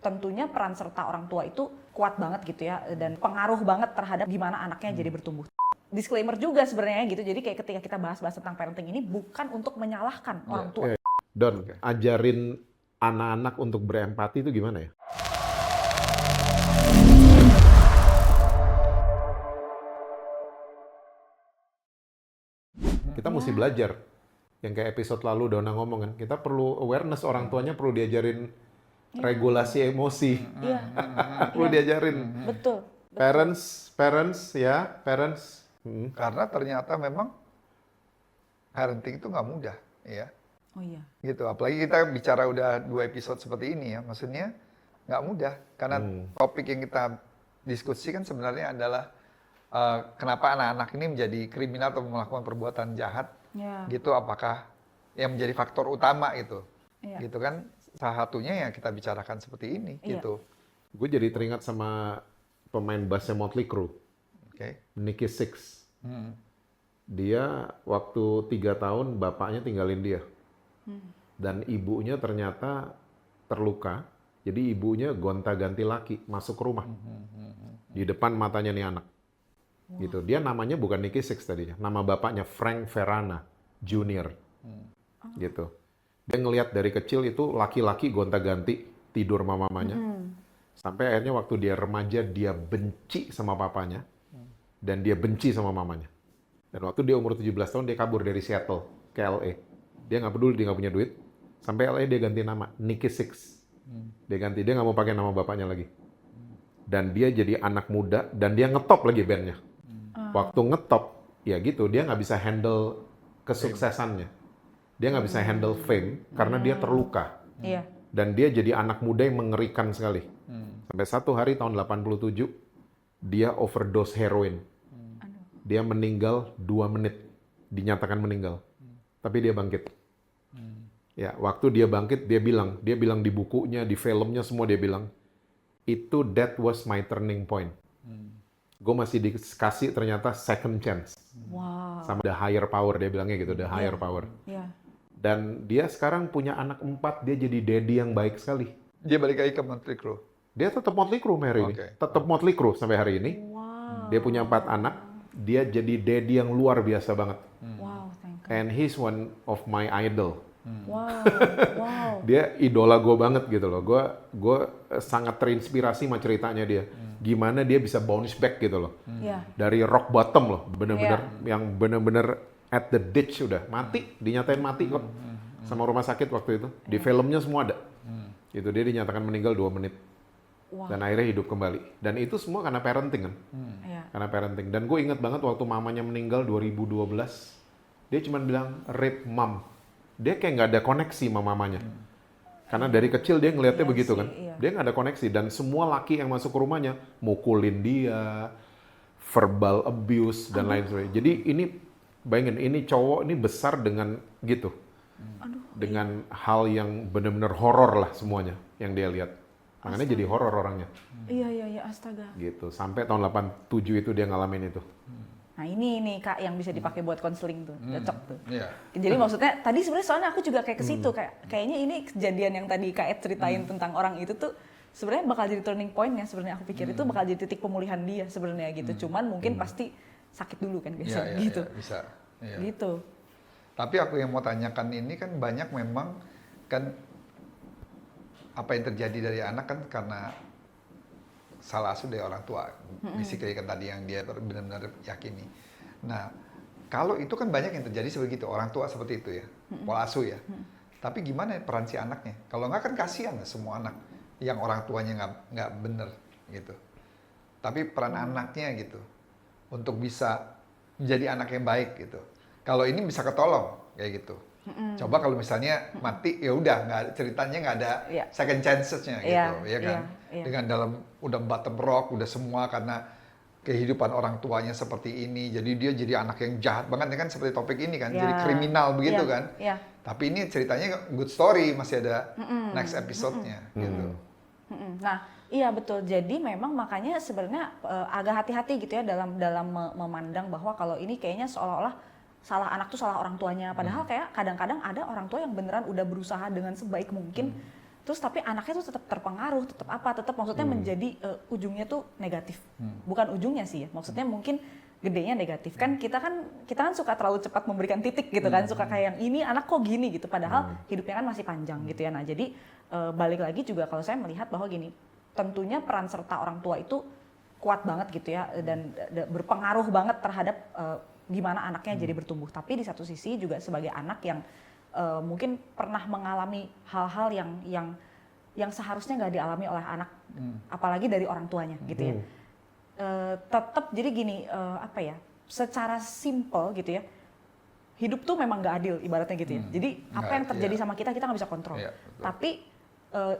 tentunya peran serta orang tua itu kuat banget gitu ya, dan pengaruh banget terhadap gimana anaknya jadi bertumbuh. Disclaimer juga sebenarnya gitu, jadi kayak ketika kita bahas-bahas tentang parenting ini bukan untuk menyalahkan orang tua. Don, ajarin anak-anak untuk berempati itu gimana ya? Kita mesti belajar. Yang kayak episode lalu Dona ngomong kan, kita perlu awareness, orang tuanya perlu diajarin regulasi emosi. Iya. Perlu diajarin. Betul. Parents. Karena ternyata memang parenting itu nggak mudah, ya. Oh iya. Gitu. Apalagi kita bicara udah 2 episode seperti ini ya, maksudnya nggak mudah. Karena topik yang kita diskusikan sebenarnya adalah kenapa anak-anak ini menjadi kriminal atau melakukan perbuatan jahat. Ya. Gitu, apakah yang menjadi faktor utama itu. Iya. Gitu kan, salah satunya ya kita bicarakan seperti ini, Iya. gitu. Gue jadi teringat sama pemain bassnya Motley Crue, Oke. Nicky Sixx. Dia waktu 3 tahun bapaknya tinggalin dia. Dan ibunya ternyata terluka. Jadi ibunya gonta-ganti laki masuk ke rumah. Di depan matanya nih anak. Gitu. Dia namanya bukan Nicky Sixx tadinya. Nama bapaknya Frank Ferrana Jr. Gitu. Dia ngelihat dari kecil itu laki-laki gonta-ganti tidur sama mamanya. Sampai akhirnya waktu dia remaja dia benci sama papanya. Dan dia benci sama mamanya. Dan waktu dia umur 17 tahun dia kabur dari Seattle ke LA. Dia nggak peduli, dia nggak punya duit. Sampai LA dia ganti nama, Nicky Sixx. Dia ganti, dia nggak mau pakai nama bapaknya lagi. Dan dia jadi anak muda, dan dia ngetop lagi bandnya. Waktu ngetop, ya gitu, dia nggak bisa handle kesuksesannya. Dia nggak bisa handle fame, karena dia terluka. Iya. Dan dia jadi anak muda yang mengerikan sekali. Sampai satu hari tahun 87, dia overdose heroin. Dia meninggal 2 menit, dinyatakan meninggal. Tapi dia bangkit. Ya, waktu dia bangkit, dia bilang di bukunya, di filmnya semua dia bilang, that was my turning point. Gue masih dikasih ternyata second chance. Wow. Sama the higher power, dia bilangnya gitu, the higher power. Iya. Dan dia sekarang punya anak 4, dia jadi daddy yang baik sekali. Dia balik lagi ke Motley Crue. Dia tetap Motley Crue hari ini. Oke. Tetap Motley Crue sampai hari ini. Wow. Dia punya 4 anak. Dia jadi daddy yang luar biasa banget. Wow, thank God. And he's one of my idol. Wow. Wow. Dia idola gue banget gitu loh. Gue sangat terinspirasi sama ceritanya dia. Gimana dia bisa bounce back gitu loh. Iya. Dari rock bottom loh. Bener-bener yang bener-bener at the ditch udah. Mati, dinyatain mati kok. Sama rumah sakit waktu itu. Di filmnya semua ada. Itu dia dinyatakan meninggal 2 menit. Wow. Dan akhirnya hidup kembali. Dan itu semua karena parenting kan. Iya. Karena parenting. Dan gue inget banget waktu mamanya meninggal 2012. Dia cuma bilang, rape mom. Dia kayak nggak ada koneksi sama mamanya. Karena dari kecil dia ngelihatnya Iya begitu sih, kan. iya. Dia nggak ada koneksi. Dan semua laki yang masuk ke rumahnya, mukulin dia, verbal abuse, dan lain sebagainya. Jadi ini, bayangin, ini cowok ini besar dengan gitu. Dengan hal yang benar-benar horor lah semuanya yang dia lihat. Makanya jadi horor orangnya. Iya, astaga. Gitu. Sampai tahun 87 itu dia ngalamin itu. Nah ini Kak yang bisa dipakai buat konseling tuh, cocok tuh. Iya. Jadi maksudnya tadi sebenarnya soalnya aku juga kayak ke situ kayaknya ini kejadian yang tadi Kak Ed ceritain tentang orang itu tuh sebenarnya bakal jadi turning point ya sebenarnya aku pikir itu bakal jadi titik pemulihan dia sebenarnya gitu. Cuman mungkin pasti sakit dulu kan biasanya gitu. Iya, bisa. Iya. Gitu. Tapi aku yang mau tanyakan ini kan banyak memang kan apa yang terjadi dari anak kan karena salah asuh dari orang tua. Basically kan tadi yang dia benar-benar yakini. Nah, kalau itu kan banyak yang terjadi seperti itu, orang tua seperti itu ya, pola asuh ya. Tapi gimana peran si anaknya? Kalau nggak kan kasihan ya semua anak yang orang tuanya nggak bener gitu. Tapi peran anaknya gitu untuk bisa menjadi anak yang baik gitu. Kalau ini bisa ketolong kayak gitu. Coba kalau misalnya mati ya udah nggak ceritanya nggak ada second chances-nya gitu, ya kan? Iya. Dengan dalam udah bottom rock, udah semua karena kehidupan orang tuanya seperti ini. Jadi dia jadi anak yang jahat banget ya kan seperti topik ini kan, jadi kriminal begitu kan? Iya. Tapi ini ceritanya good story, masih ada next episode-nya gitu. Nah, iya betul. Jadi memang makanya sebenarnya agak hati-hati gitu ya dalam memandang bahwa kalau ini kayaknya seolah-olah salah anak tuh salah orang tuanya. Padahal kayak kadang-kadang ada orang tua yang beneran udah berusaha dengan sebaik mungkin terus tapi anaknya tuh tetap terpengaruh, tetap maksudnya menjadi ujungnya tuh negatif. Bukan ujungnya sih ya, maksudnya mungkin gedenya negatif. Kan kita kan suka terlalu cepat memberikan titik gitu kan, suka kayak yang ini anak kok gini gitu, padahal hidupnya kan masih panjang gitu ya. Nah jadi balik lagi juga kalau saya melihat bahwa gini, tentunya peran serta orang tua itu kuat banget gitu ya, dan berpengaruh banget terhadap gimana anaknya jadi bertumbuh. Tapi di satu sisi juga sebagai anak yang mungkin pernah mengalami hal-hal yang seharusnya nggak dialami oleh anak, apalagi dari orang tuanya gitu ya. Tetap jadi gini, apa ya, secara simple gitu ya, hidup tuh memang nggak adil ibaratnya gitu ya. Jadi apa yang terjadi sama kita nggak bisa kontrol. Tapi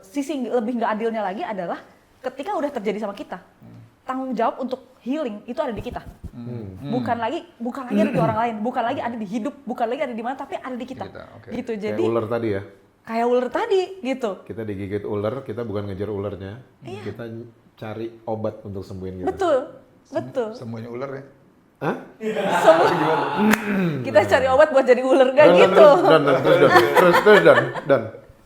sisi lebih nggak adilnya lagi adalah ketika udah terjadi sama kita, tanggung jawab untuk healing itu ada di kita. Bukan lagi ada di orang lain, bukan lagi ada di hidup, bukan lagi ada di mana, tapi ada di kita. Gitu. Jadi kayak ular tadi ya. Kayak ular tadi gitu. Kita digigit ular, kita bukan ngejar ularnya, kita cari obat untuk sembuhin gitu. Betul. Semuanya ular ya. Hah? Kita cari obat buat jadi ular gak gitu.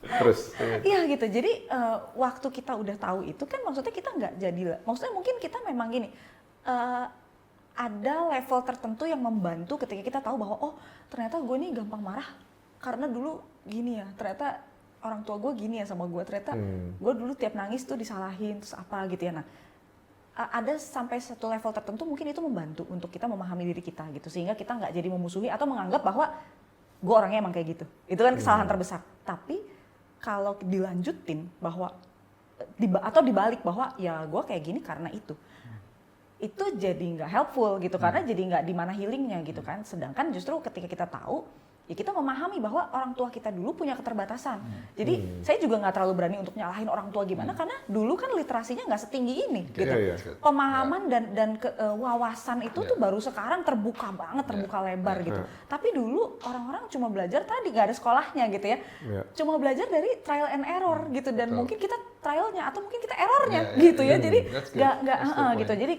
Terus. Iya gitu. Jadi waktu kita udah tahu itu kan maksudnya kita nggak jadi, maksudnya mungkin kita memang gini, ada level tertentu yang membantu ketika kita tahu bahwa oh ternyata gue nih gampang marah karena dulu gini ya, ternyata orang tua gue gini ya sama gue, ternyata gue dulu tiap nangis tuh disalahin terus apa gitu ya. Nah ada sampai satu level tertentu mungkin itu membantu untuk kita memahami diri kita gitu, sehingga kita nggak jadi memusuhi atau menganggap bahwa gue orangnya emang kayak gitu. Itu kan kesalahan terbesar. Tapi kalau dilanjutin bahwa atau dibalik bahwa ya gue kayak gini karena itu jadi nggak helpful gitu, karena jadi nggak di mana healingnya gitu kan. Sedangkan justru ketika kita tahu, ya kita memahami bahwa orang tua kita dulu punya keterbatasan. Jadi saya juga nggak terlalu berani untuk nyalahin orang tua gimana, karena dulu kan literasinya nggak setinggi ini gitu. Pemahaman dan wawasan itu tuh baru sekarang terbuka banget, terbuka lebar gitu. Tapi dulu orang-orang cuma belajar tadi, nggak ada sekolahnya gitu ya. Cuma belajar dari trial and error gitu, dan mungkin kita trialnya atau mungkin kita errornya gitu ya. Jadi nggak gitu. Jadi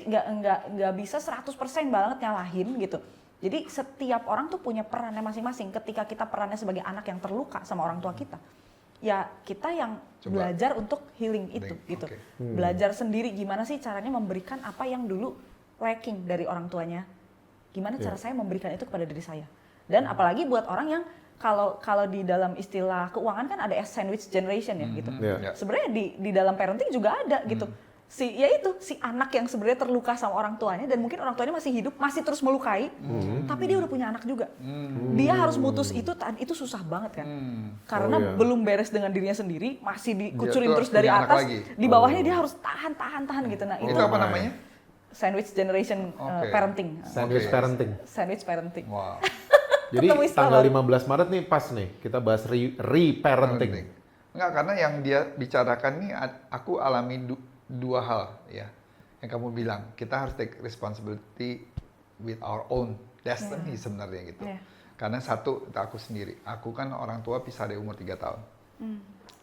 nggak bisa 100% banget nyalahin gitu. Jadi setiap orang tuh punya perannya masing-masing. Ketika kita perannya sebagai anak yang terluka sama orang tua kita, ya kita yang belajar untuk healing itu gitu. Belajar sendiri gimana sih caranya memberikan apa yang dulu lacking dari orang tuanya. Gimana cara saya memberikan itu kepada diri saya. Dan apalagi buat orang yang kalau di dalam istilah keuangan kan ada sandwich generation ya gitu. Sebenarnya di dalam parenting juga ada gitu. Si anak yang sebenarnya terluka sama orang tuanya, dan mungkin orang tuanya masih hidup, masih terus melukai, tapi dia udah punya anak juga. Dia harus mutus itu susah banget kan. Karena belum beres dengan dirinya sendiri, masih dikucurin terus dari atas, di bawahnya dia harus tahan gitu. Nah, itu apa namanya? Sandwich generation parenting. Sandwich parenting. Wow. Jadi tanggal 15 Maret nih pas nih kita bahas re-parenting. Enggak, karena yang dia bicarakan nih aku alami dua hal ya. Yang kamu bilang, kita harus take responsibility with our own destiny sebenarnya gitu. Karena satu, itu aku sendiri. Aku kan orang tua pisah dari umur 3 tahun.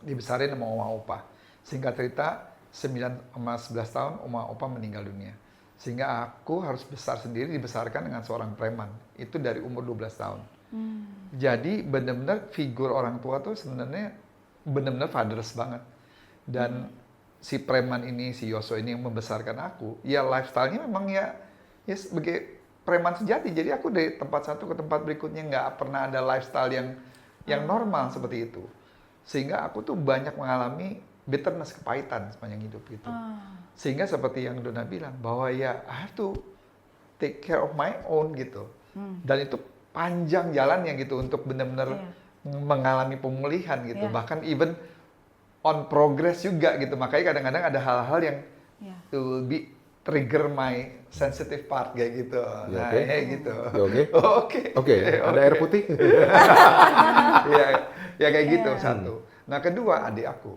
Dibesarin sama oma opa. Singkat cerita, 9 sama 11 tahun oma opa meninggal dunia. Sehingga aku harus besar sendiri, dibesarkan dengan seorang preman. Itu dari umur 12 tahun. Jadi benar-benar figur orang tua tuh sebenarnya benar-benar fathers banget. Dan si preman ini, si Yoso ini yang membesarkan aku, ya lifestyle-nya memang ya sebagai preman sejati. Jadi aku dari tempat satu ke tempat berikutnya nggak pernah ada lifestyle yang normal seperti itu. Sehingga aku tuh banyak mengalami bitterness, kepahitan sepanjang hidup gitu. Sehingga seperti yang Donna bilang, bahwa ya I have to take care of my own gitu. Dan itu panjang jalannya gitu untuk benar-benar mengalami pemulihan gitu. Bahkan even on progress juga gitu. Makanya kadang-kadang ada hal-hal yang will be trigger my sensitive part kayak gitu. Nah, kayak gitu. Oke. Ada air putih? ya kayak gitu satu. Nah, kedua adik aku.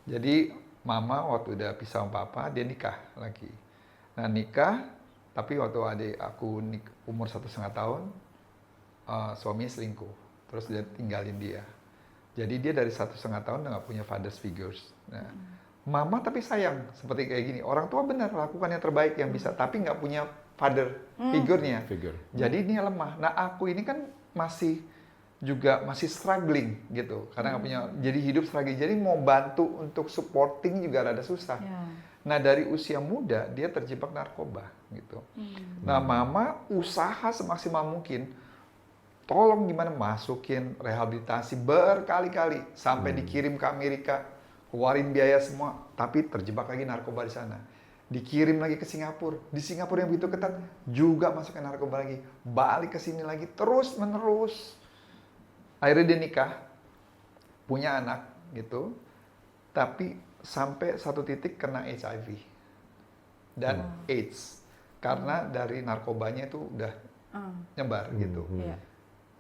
Jadi mama waktu udah pisah sama papa, dia nikah lagi. Nah, nikah, tapi waktu adik aku umur 1,5 tahun, suaminya selingkuh. Terus dia tinggalin dia. Jadi dia dari 1,5 tahun udah nggak punya father's figures. Nah, mama tapi sayang seperti kayak gini. Orang tua benar lakukan yang terbaik yang bisa, tapi nggak punya father figure-nya. Jadi dia lemah. Nah, aku ini kan masih juga masih struggling gitu, karena nggak punya, jadi hidup struggling, jadi mau bantu untuk supporting juga rada susah. Ya. Nah dari usia muda dia terjebak narkoba gitu. Nah mama usaha semaksimal mungkin, tolong gimana masukin rehabilitasi berkali-kali sampai dikirim ke Amerika, keluarin biaya semua, tapi terjebak lagi narkoba di sana. Dikirim lagi ke Singapura, di Singapura yang begitu ketat juga masukkan narkoba lagi, balik ke sini lagi, terus menerus. Akhirnya dia nikah, punya anak gitu, tapi sampai satu titik kena HIV dan AIDS karena dari narkobanya itu udah nyebar gitu. Iya.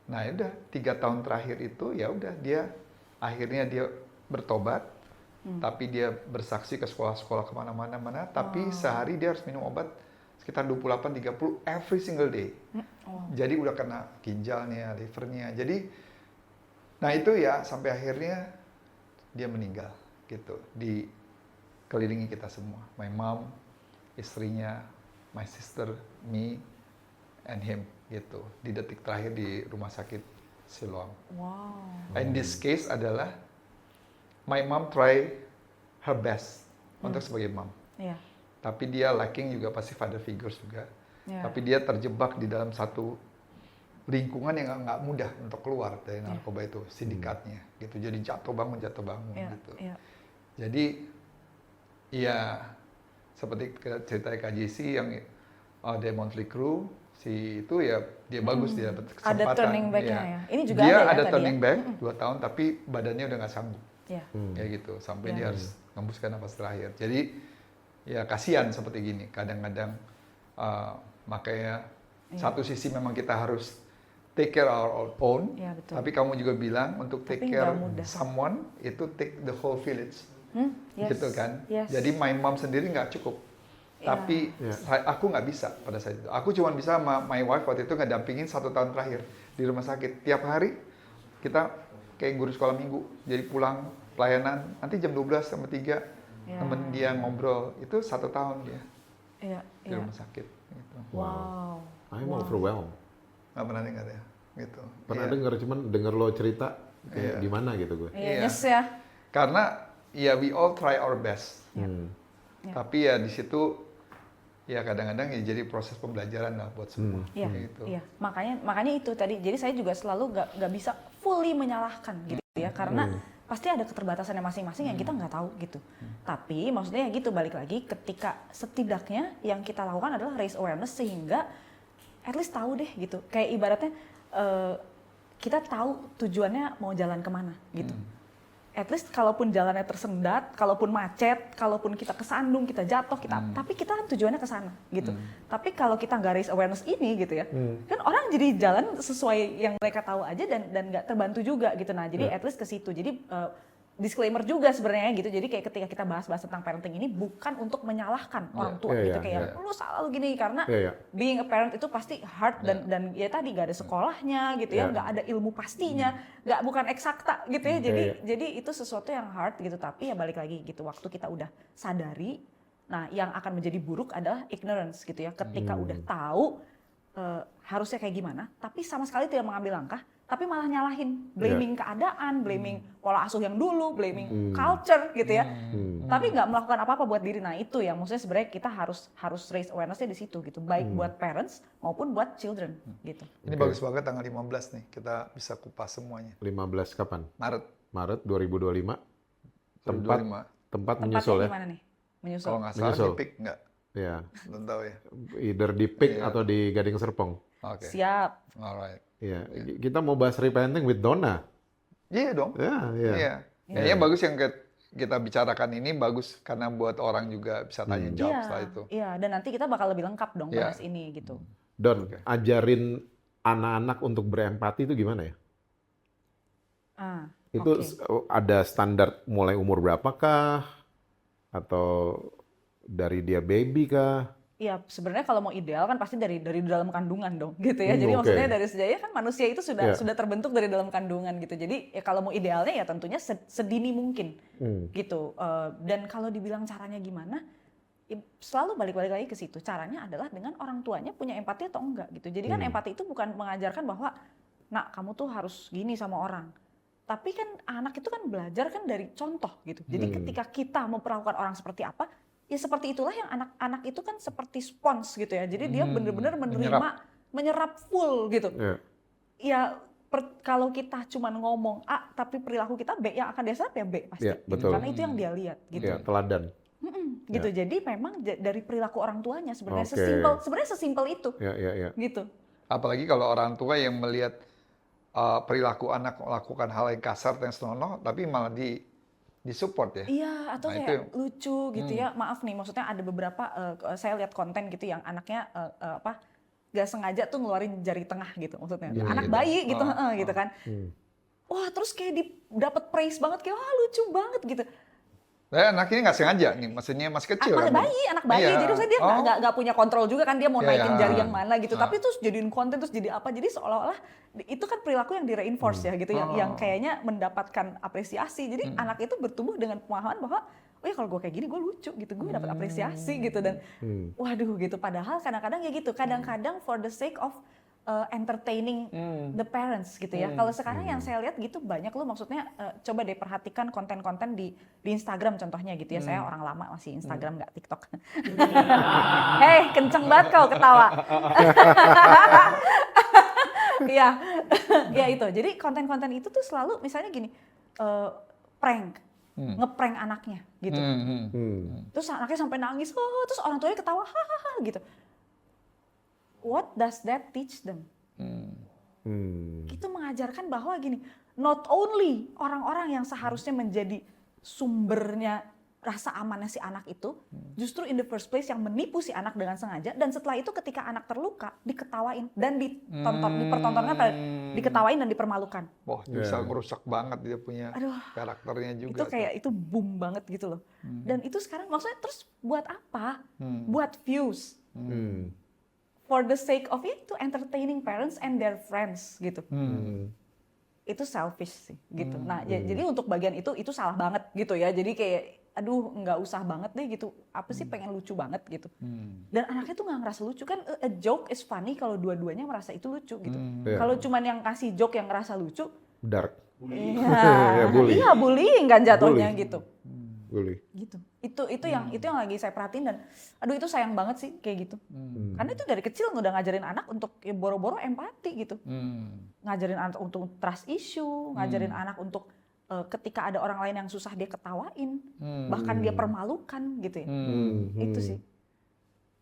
Nah udah 3 tahun terakhir itu ya udah dia akhirnya dia bertobat, tapi dia bersaksi ke sekolah-sekolah kemana-mana, tapi sehari dia harus minum obat sekitar 28-30 every single day. Jadi udah kena ginjalnya, livernya, jadi nah itu ya sampai akhirnya dia meninggal gitu, dikelilingi kita semua, my mom, istrinya, my sister, me, and him gitu, di detik terakhir di rumah sakit Siloam. Wow. In this case adalah my mom try her best untuk sebagai mom, Iya. tapi dia lacking juga pasti father figures juga, Iya. tapi dia terjebak di dalam satu lingkungan yang nggak mudah untuk keluar dari narkoba itu, sindikatnya gitu, jadi jatuh bangun Iya. gitu. Iya. Jadi ya seperti cerita KJC yang The Motley Crue, si itu ya dia bagus, dia dapat kesempatan. Ada turning back-nya ya. Ini juga dia ada ya ada tadi turning ya? back 2 tahun, tapi badannya udah nggak sanggup Iya. kayak gitu, sampai Iya. dia harus ngembuskan napas terakhir. Jadi ya kasihan seperti gini kadang-kadang, makanya satu sisi memang kita harus take care our own, Iya, betul. tapi kamu juga bilang untuk take Tapi care nggak mudah. someone itu take the whole village. Yes. Gitu kan. Yes. Jadi my mom sendiri nggak cukup. Iya. Tapi aku nggak bisa pada saat itu. Aku cuma bisa sama my wife waktu itu ngedampingin 1 tahun terakhir di rumah sakit. Tiap hari kita kayak guru sekolah minggu. Jadi pulang pelayanan, nanti jam 12 sama 3 temen dia ngobrol. Itu 1 tahun dia Iya. di Iya. rumah sakit. Gitu. Wow. I'm overwhelmed. Nggak pernah dengar ya. Gitu. Pernah Iya. denger, cuman denger lo cerita kayak gimana gitu gue. Iya, Iya. nyes ya. Karena ya we all try our best. Hmm. Tapi ya di situ ya kadang-kadang ya jadi proses pembelajaran lah buat semua. Iya, Gitu. iya. Makanya itu tadi. Jadi saya juga selalu nggak bisa fully menyalahkan gitu ya, karena pasti ada keterbatasannya masing-masing yang kita nggak tahu gitu. Tapi maksudnya ya gitu, balik lagi ketika setidaknya yang kita lakukan adalah raise awareness sehingga at least tahu deh gitu. Kayak ibaratnya kita tahu tujuannya mau jalan kemana gitu. At least kalaupun jalannya tersendat, kalaupun macet, kalaupun kita kesandung, kita jatuh, tapi kita kan tujuannya ke sana gitu. Tapi kalau kita nggak raise awareness ini gitu ya, kan orang jadi jalan sesuai yang mereka tahu aja dan nggak terbantu juga gitu. Nah jadi at least ke situ. Jadi disclaimer juga sebenarnya gitu. Jadi kayak ketika kita bahas-bahas tentang parenting ini bukan untuk menyalahkan orang tua gitu kayak lu salah lu gini, karena being a parent itu pasti hard dan ya tadi gak ada sekolahnya gitu ya, nggak ada ilmu pastinya, bukan eksakta gitu ya. Jadi itu sesuatu yang hard gitu, tapi ya balik lagi gitu, waktu kita udah sadari, nah yang akan menjadi buruk adalah ignorance gitu ya, ketika udah tahu harusnya kayak gimana tapi sama sekali tidak mengambil langkah, tapi malah nyalahin, blaming keadaan, blaming pola asuh yang dulu, blaming culture gitu ya. Tapi nggak melakukan apa-apa buat diri. Nah itu yang maksudnya sebenarnya kita harus raise awareness-nya di situ gitu, baik buat parents maupun buat children gitu. Ini bagus banget tanggal 15 nih, kita bisa kupas semuanya. 15 kapan? Maret 2025. 2025. Tempat Tempatnya menyusul ya? gimana nih? Menyusul. Kalau nggak salah Menyusul. di PIK nggak? Ya. Belum tahu ya. Either di PIK atau di Gading Serpong. Oke. Siap. Alright. Iya. Kita mau bahas reparenting with Donna. Iya dong. Ya, iya. Iya. Kayaknya bagus yang kita bicarakan ini, bagus karena buat orang juga bisa tanya jawab setelah itu. Iya, dan nanti kita bakal lebih lengkap dong Iya. bahas ini gitu. Don, ajarin anak-anak untuk berempati itu gimana ya? Itu ada standar mulai umur berapakah? Atau dari dia baby kah? Iya, sebenarnya kalau mau ideal kan pasti dari dalam kandungan dong, gitu ya. Jadi maksudnya dari sejak kan manusia itu sudah terbentuk dari dalam kandungan gitu. Jadi ya kalau mau idealnya ya tentunya sedini mungkin, gitu. Dan kalau dibilang caranya gimana, ya selalu balik-balik lagi ke situ. Caranya adalah dengan orang tuanya punya empati atau enggak gitu. Jadi kan empati itu bukan mengajarkan bahwa nak kamu tuh harus gini sama orang. Tapi kan anak itu kan belajar kan dari contoh gitu. Jadi ketika kita memperlakukan orang seperti apa, ya seperti itulah yang anak-anak itu kan seperti spons gitu ya. Jadi dia benar-benar menyerap full gitu. Ya kalau kita cuma ngomong A tapi perilaku kita B, yang akan dia serap ya B pasti. Gitu. Karena itu yang dia lihat gitu. Ya, teladan. Gitu. Jadi memang dari perilaku orang tuanya sebenarnya sesimpel itu. Gitu. Apalagi kalau orang tua yang melihat perilaku anak melakukan hal yang kasar dan senonoh, tapi malah disupport ya. Iya, atau kayak lucu gitu ya. Maaf nih, maksudnya ada beberapa saya lihat konten gitu yang anaknya gak sengaja tuh ngeluarin jari tengah gitu maksudnya. Anak bayi gitu, gitu kan. Wah, terus kayak dapat praise banget, kayak wah lucu banget gitu. Anak ini nggak sengaja nih, maksudnya masih kecil kan? Anak bayi, jadi maksudnya dia nggak punya kontrol juga kan, dia mau naikin jari yang mana gitu. Tapi terus jadiin konten, terus jadi apa, jadi seolah-olah itu kan perilaku yang di-reinforce ya gitu, yang kayaknya mendapatkan apresiasi. Jadi anak itu bertumbuh dengan pemahaman bahwa, oh ya kalau gue kayak gini gue lucu gitu, gue dapat apresiasi gitu. Dan waduh gitu, padahal kadang-kadang ya gitu, kadang-kadang for the sake of entertaining the parents gitu ya. Kalau sekarang yang saya lihat gitu banyak loh, maksudnya coba deh perhatikan konten-konten di Instagram contohnya gitu ya. Saya orang lama masih Instagram nggak TikTok. Hei, kenceng banget kau ketawa. Iya, ya itu. Jadi konten-konten itu tuh selalu misalnya gini, prank, ngeprank anaknya gitu. Terus anaknya sampai nangis, terus orang tuanya ketawa, hahaha gitu. What does that teach them? Itu mengajarkan bahwa gini, not only orang-orang yang seharusnya menjadi sumbernya rasa amannya si anak itu, justru in the first place yang menipu si anak dengan sengaja, dan setelah itu ketika anak terluka, diketawain dan dipertontonkan, diketawain dan dipermalukan. Wah, bisa merusak banget dia punya karakternya juga. Itu kayak itu boom banget gitu loh. Dan itu sekarang maksudnya terus buat apa? Buat views. For the sake of itu entertaining parents and their friends gitu. Itu selfish sih gitu. Nah, jadi untuk bagian itu salah banget gitu ya. Jadi kayak aduh nggak usah banget deh gitu. Apa sih pengen lucu banget gitu. Dan anaknya tuh nggak ngerasa lucu kan. A joke is funny kalau dua-duanya merasa itu lucu gitu. Kalau cuman yang kasih joke yang ngerasa lucu, dark. Iya, bullying kan jatuhnya gitu. Bully. Gitu. Itu yang lagi saya perhatiin, dan aduh itu sayang banget sih kayak gitu. Karena itu dari kecil udah ngajarin anak untuk ya boro-boro empati gitu. Ngajarin anak untuk trust issue, ngajarin anak untuk ketika ada orang lain yang susah dia ketawain, bahkan dia permalukan gitu ya. Itu sih.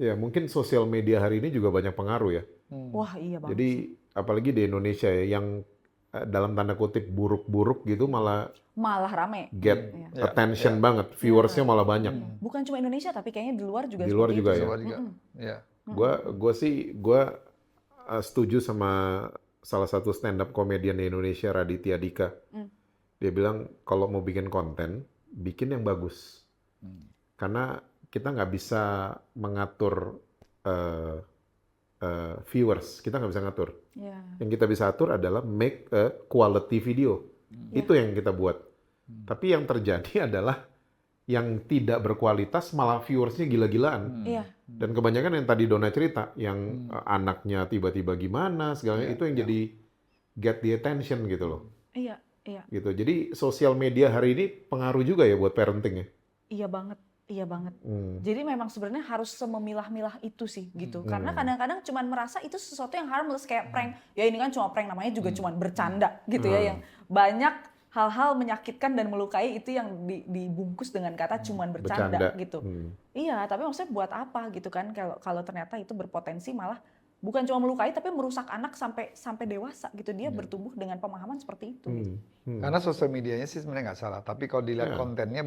Ya, mungkin sosial media hari ini juga banyak pengaruh ya. Wah, iya banget. Jadi apalagi di Indonesia ya, yang dalam tanda kutip buruk-buruk gitu malah rame. Get attention banget, viewersnya malah banyak. Bukan cuma Indonesia tapi kayaknya di luar juga. Di luar juga itu. ya. Gue setuju sama salah satu stand up komedian di Indonesia, Raditya Dika. Dia bilang kalau mau bikin konten, bikin yang bagus. Karena kita nggak bisa mengatur viewers, kita nggak bisa ngatur. Yang kita bisa atur adalah make a quality video. Itu yang kita buat. Tapi yang terjadi adalah yang tidak berkualitas malah viewersnya gila-gilaan. Dan kebanyakan yang tadi Donna cerita, yang anaknya tiba-tiba gimana, segalanya itu yang jadi get the attention gitu loh. Iya. Gitu. Jadi sosial media hari ini pengaruh juga ya buat parenting ya. Iya banget. Jadi memang sebenarnya harus sememilah-milah itu sih gitu. Karena kadang-kadang cuman merasa itu sesuatu yang harmless kayak prank. Ya ini kan cuma prank, namanya juga cuma bercanda gitu ya. Yang banyak hal-hal menyakitkan dan melukai itu yang dibungkus dengan kata cuman bercanda gitu. Iya, tapi maksudnya buat apa gitu kan kalau ternyata itu berpotensi malah bukan cuma melukai tapi merusak anak sampai dewasa gitu. Dia bertumbuh dengan pemahaman seperti itu. Gitu. Karena sosial medianya sih sebenarnya nggak salah, tapi kalau dilihat kontennya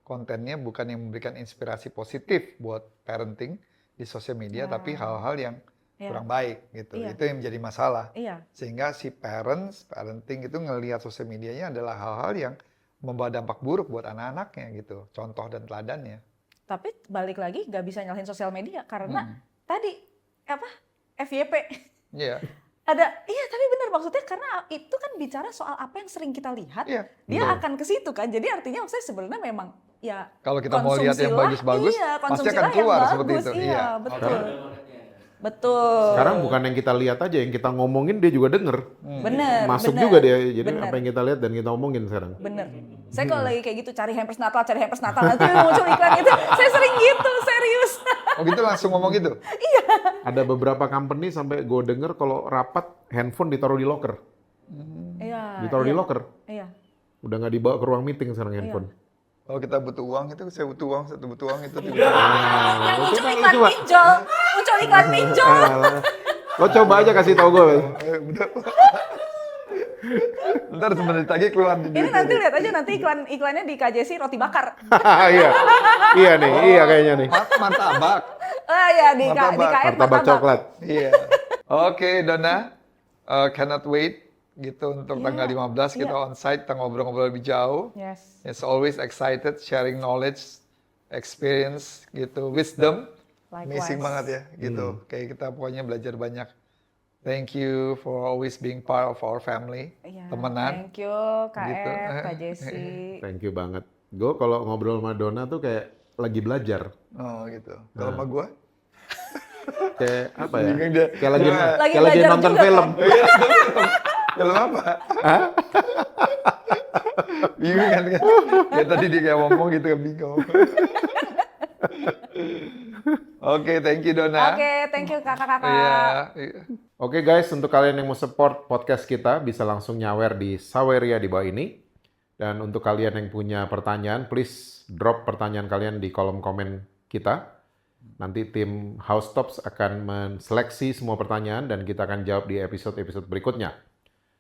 kontennya bukan yang memberikan inspirasi positif buat parenting di sosial media, tapi hal-hal yang kurang baik gitu. Itu yang menjadi masalah. Sehingga si parenting itu ngelihat sosial medianya adalah hal-hal yang membawa dampak buruk buat anak-anaknya gitu. Contoh dan teladannya. Tapi balik lagi nggak bisa nyalahin sosial media karena tadi FYP. Tapi benar maksudnya karena itu kan bicara soal apa yang sering kita lihat, dia akan ke situ kan. Jadi artinya maksudnya sebenarnya memang ya kalau kita mau lihat yang bagus-bagus, pasti akan keluar seperti itu. Iya, betul. Betul. Sekarang bukan yang kita lihat aja, yang kita ngomongin dia juga denger. Bener. Masuk bener, juga dia, jadi bener. apa yang kita lihat dan kita omongin sekarang. Bener. Saya kalau lagi kayak gitu cari hampers Natal nanti muncul iklan itu. Saya sering gitu, serius. Oh gitu langsung ngomong gitu? Ada beberapa company sampai gue denger kalau rapat handphone ditaruh di locker. Iya. Ditaruh di iya. locker. Iya. Udah nggak dibawa ke ruang meeting sekarang handphone. Kalau kita butuh uang itu, saya butuh uang, satu butuh uang itu. Yang muncul iklan pinjol. Muncul iklan pinjol. Lo coba aja kasih tau gue. Ntar sebentar lagi keluar di Ini nanti lihat aja nanti iklannya di KJC roti bakar. Iya, iya nih, iya kayaknya nih. Martabak. Ah ya di Martabak. KF Martabak coklat. Iya. Oke, Donna. Cannot wait gitu untuk Iya, tanggal 15 kita on site, kita ngobrol-ngobrol lebih jauh. Yes. It's always excited sharing knowledge, experience gitu, wisdom. Likewise. Amazing banget ya gitu. Kayak kita pokoknya belajar banyak. Thank you for always being part of our family. Iya, Temenan. Thank you KF, Gitu. KJC. Thank you banget. Gue kalau ngobrol sama Donna tuh kayak lagi belajar. Oh gitu. Kalau sama gua? Kayak apa ya? Bingung dia. Kayak lagi, Lagi kayak lagi belajar nonton juga, film. Film apa? Bingung kan? Ya tadi dia kayak ngomong gitu kan bingung. Oke, thank you Donna. Oke, thank you kakak-kakak. Iya. Oke guys, untuk kalian yang mau support podcast kita, bisa langsung nyawer di Saweria di bawah ini. Dan untuk kalian yang punya pertanyaan, please drop pertanyaan kalian di kolom komen kita. Nanti tim Housetops akan menseleksi semua pertanyaan dan kita akan jawab di episode-episode berikutnya.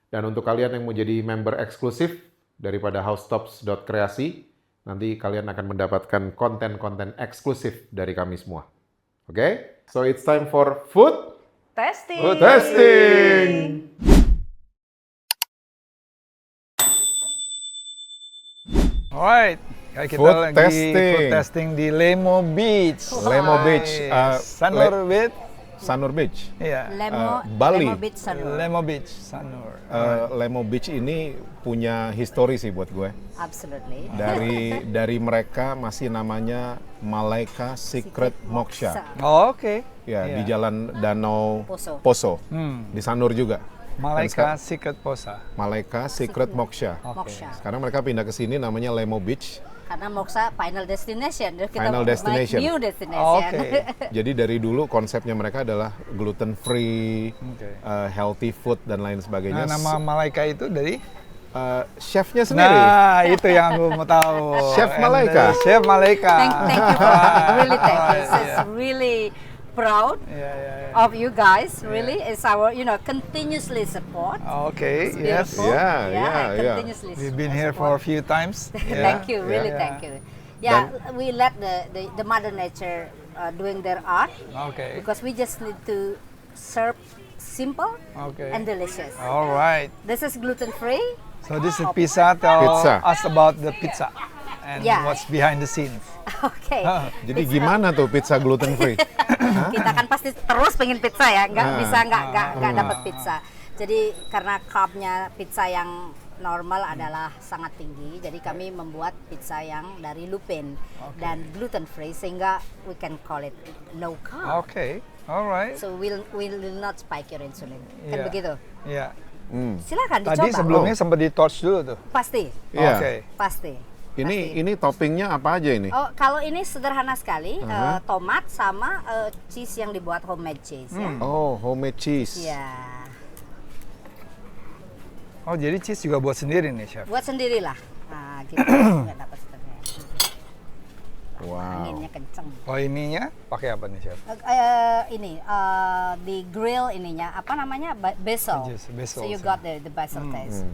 Dan untuk kalian yang mau jadi member eksklusif daripada housetops.kreasi, nanti kalian akan mendapatkan konten-konten eksklusif dari kami semua. Oke? So it's time for food Testing. testing. Alright. Kayak kita Food lagi testing. food testing di Lemo Beach. Lemo Beach, Sanur Beach. Sanur Beach. Iya. Bali. Lemo Beach Sanur. Lemo Beach, Sanur. Lemo Beach ini punya histori sih buat gue. Absolutely. Dari mereka masih namanya Malaika Secret Moksha. Oh, oke. Ya, Iya. di Jalan Danau Poso. Poso. Di Sanur juga. Malaika Secret Posa. Malaika Secret Moksha. Moksha. Sekarang mereka pindah ke sini namanya Lemo Beach. Karena Moksha final destination. Kita Final make destination. new destination. Oke. Jadi dari dulu konsepnya mereka adalah gluten free, Oke. healthy food dan lain sebagainya. Nah, nama Malaika itu dari? Chefnya sendiri. Nah, itu yang gue mau tahu. Chef Malaika. Chef Malaika. Thank you for really thank you. It's really proud Yeah. of you guys. Really, it's our continuously support. Okay, It's yes. beautiful. Yeah. Continuously We've been here for a support. few times. Thank you, really Yeah. thank you. Yeah, we let the Mother Nature doing their art Okay. because we just need to serve simple Okay. and delicious. All right. This is gluten free. So this is pizza. Tell Pizza. us about the pizza and Yeah. what's behind the scenes. Oke. Jadi gimana tuh pizza gluten free? Kita kan pasti terus pengen pizza ya, nggak bisa nggak dapat pizza. Jadi karena carbnya pizza yang normal adalah sangat tinggi, jadi kami membuat pizza yang dari lupin dan gluten free sehingga we can call it low carb. Okay. All right. So will not spike your insulin. Kan Yeah. begitu. Yeah. Silakan Tadi dicoba. sebelumnya sempat di torch dulu tuh. Pasti, Iya. Oke. pasti. Ini toppingnya apa aja ini? Oh, kalau ini sederhana sekali, tomat sama cheese yang dibuat homemade cheese ya. Oh, homemade cheese. Iya. Oh, jadi cheese juga buat sendiri nih, Chef. Buat sendirilah. Nah, gitu. Nggak dapat setengah. Wow. Anginnya kenceng. Oh, ininya pakai apa nih, Chef? Ini di grill ininya apa namanya basil. Yes, basil, So you sir. got the basil taste.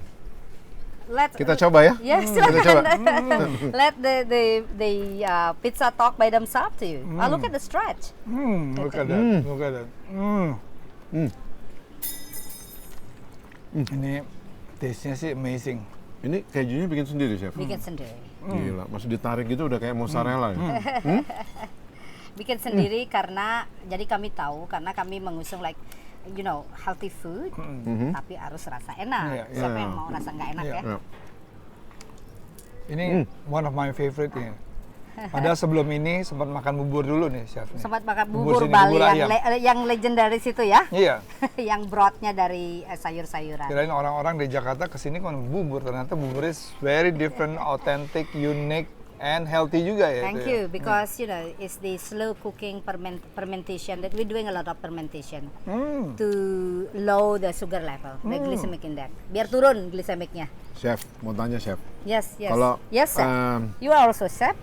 Let Kita coba ya? Ya, Kita coba. silakan. Let the pizza talk by themselves to you. Look at the stretch. Look at that. Look at that. Ini taste-nya sih amazing. Ini kejunya bikin sendiri, Chef? Bikin sendiri. Gila, masih ditarik gitu udah kayak mozzarella ya? Bikin sendiri karena jadi kami tahu karena kami mengusung healthy food tapi harus rasa enak. Iya, Siapa yang mau rasa nggak enak Iya. ya? Ya. Ini one of my favorite ini. Padahal sebelum ini sempat makan bubur dulu nih chef. nih. Sempat makan Bubur bubur sini, Bali bubur yang, ayam. yang legendaris itu ya. Iya. Yang brothnya dari sayur-sayuran. Kirain orang-orang dari Jakarta kesini kan bubur, ternyata bubur is very different, authentic, unique, and healthy juga ya. Thank itu ya. you, because you know it's the slow cooking fermentation that we're doing a lot of fermentation to low the sugar level, the glycemic index. Biar turun glisemiknya. Chef, mau tanya chef. Yes, yes. Kalau, yes, chef. You are also chef.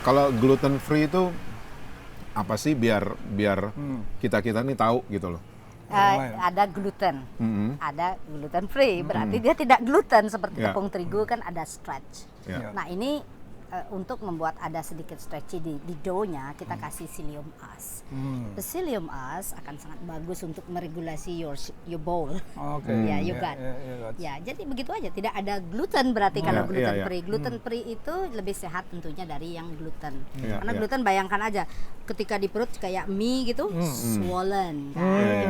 Kalau gluten free itu apa sih biar kita nih tahu gitu loh. Ada gluten, ada gluten free, berarti dia tidak gluten seperti Yeah. tepung terigu kan ada stretch. Yeah. Nah ini untuk membuat ada sedikit stretchy di dough-nya, kita kasih psyllium husk. The psyllium husk akan sangat bagus untuk meregulasi your bowl. Oke. Ya, you got. Ya, jadi begitu aja. Tidak ada gluten berarti kalau gluten free. Gluten free itu lebih sehat tentunya dari yang gluten. Karena gluten bayangkan aja, ketika di perut kayak mie gitu, swollen,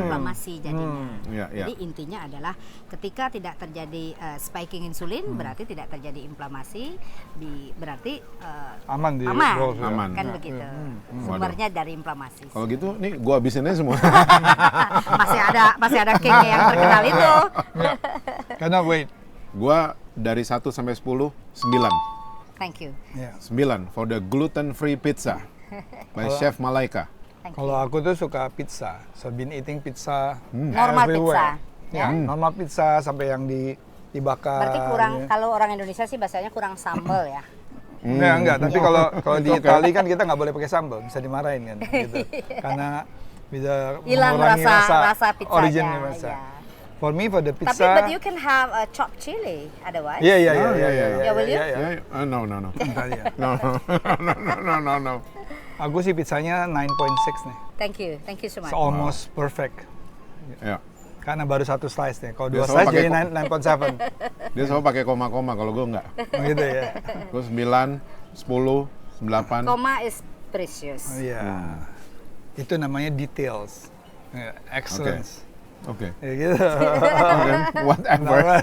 inflamasi jadinya. Jadi intinya adalah ketika tidak terjadi spiking insulin, berarti tidak terjadi inflamasi, berarti Aman di aman, bowl, ya. Aman. kan begitu. Sumbernya dari inflamasi. Kalau gitu, nih gua habisin aja semua. masih ada cake yang terkenal itu. Karena wait, Gua dari 1 sampai 10, 9. Thank you. ya. 9 for the gluten free pizza by Chef Malaika. Thank Kalau aku tuh suka pizza, so been eating pizza Normal everywhere. pizza, Ya, normal pizza sampai yang dibakar. Berarti kurang, ya. kalau orang Indonesia sih bahasanya kurang sambal ya. Enggak, tapi kalau di Itali kan kita nggak boleh pakai sambal, bisa dimarahin kan gitu. Karena bisa Hilang mengurangi rasa pizzanya, originnya rasa. ya. For me, for the Tapi pizza. but you can have a chopped chili otherwise. Iya. Yeah, will you? No. Bentar, ya. No. Aku sih pizzanya 9.6 nih. Thank you so much. It's almost perfect. Ya. Karena baru satu slice nih. Kalau Dia dua selalu slice pakai jadi 9.7. Dia selalu pakai koma-koma, kalau gua enggak. Gitu ya. Terus 9, 10, 8. Coma is precious. Iya. Itu namanya details. Ya, excellence. Oke. Ya gitu. Whatever.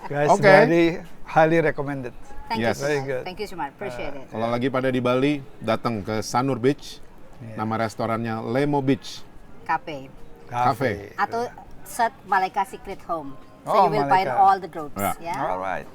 Guys, Oke. very highly recommended. Thank Yes. you. Very good. Thank you so much. Appreciate it. Kalau lagi pada di Bali, datang ke Sanur Beach. Nama restorannya Lemo Beach Cafe. Cafe. Atau search Malaika Secret Home. So Oh, you will find Malaika. all the groups. Ya. Ya. Alright.